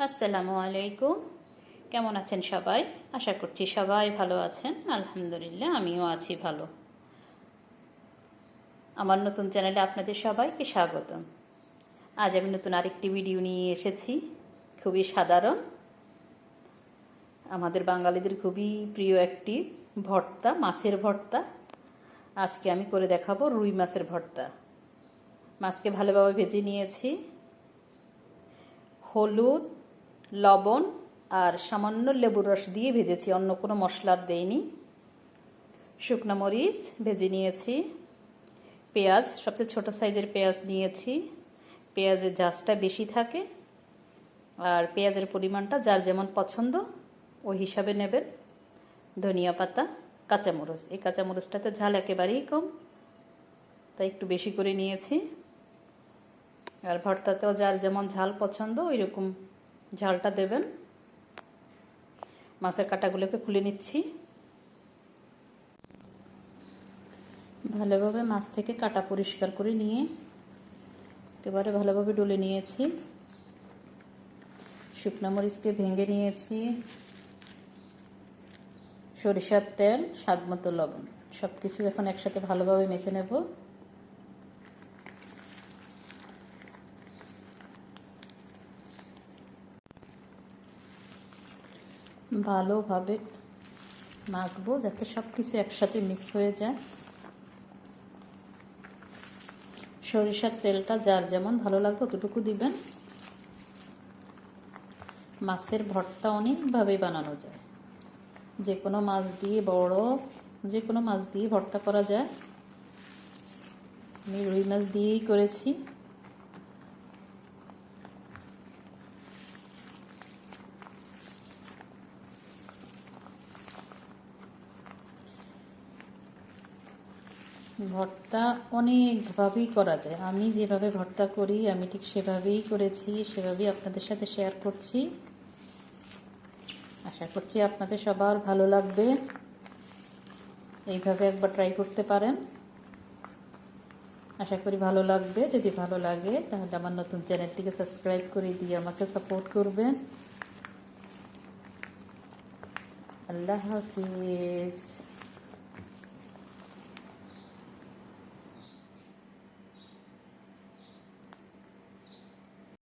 আসসালামু আলাইকুম। কেমন আছেন সবাই? আশা করছি সবাই ভালো আছেন। আলহামদুলিল্লাহ, আমিও আছি ভালো। আমার নতুন চ্যানেলে আপনাদের সবাইকে স্বাগতম। আজ আমি নতুন আরেকটি ভিডিও নিয়ে এসেছি। খুবই সাধারণ, আমাদের বাঙালিদের খুবই প্রিয় একটি ভর্তা, মাছের ভর্তা। আজকে আমি করে দেখাবো রুই মাছের ভর্তা। মাছকে ভালোভাবে ভেজে নিয়েছি। হলুদ, লবণ আর সামান্য লেবুর রস দিয়ে ভেজেছি, অন্য কোনো মশলা দেইনি। শুকনো মরিচ ভেজে নিয়েছি। পেঁয়াজ, সবচেয়ে ছোট সাইজের পেঁয়াজ নিয়েছি। পেঁয়াজের ঝাঁজটা বেশি থাকে, আর পেঁয়াজের পরিমাণটা যার যেমন পছন্দ ওই হিসাবে নেবেন। ধনিয়া পাতা, কাঁচামরিচ, এই কাঁচামরিচটাতে ঝাল একেবারেই কম, তাই একটু বেশি করে নিয়েছি। আর ভর্তাতেও যার যেমন ঝাল পছন্দ ওই রকম ঝালটা দেবেন। মাছের কাঁটাগুলোকে খুলে নিচ্ছি। ভালোভাবে মাছ থেকে কাঁটা পরিষ্কার করে নিয়ে একেবারে ভালোভাবে ডলে নিয়েছি। শুকনো মরিচকে ভেঙে নিয়েছি। সরিষার তেল, স্বাদমতো লবণ, সব কিছু এখন একসাথে ভালোভাবে মেখে নেব। ভালোভাবে মাখবো যাতে সব কিছু একসাথে মিক্স হয়ে যায়। সরিষার তেলটা যার যেমন ভালো লাগবে ততটুকু দিবেন। মাছের ভর্তা অনেকভাবে বানানো যায়, যে কোনো মাছ দিয়ে, বড় যে কোনো মাছ দিয়ে ভর্তা করা যায়। আমি রুই মাছ দিয়েই করেছি। ভর্তা অনেকভাবেই করা যায়, আমি যেভাবে ভর্তা করি আমি ঠিক সেভাবেই করেছি, সেভাবেই আপনাদের সাথে শেয়ার করছি। আশা করছি আপনাদের সবার ভালো লাগবে। এইভাবে একবার ট্রাই করতে পারেন, আশা করি ভালো লাগবে। যদি ভালো লাগে তাহলে আমার নতুন চ্যানেলটিকে সাবস্ক্রাইব করে দিয়ে আমাকে সাপোর্ট করবেন। আল্লাহ হাফিজ।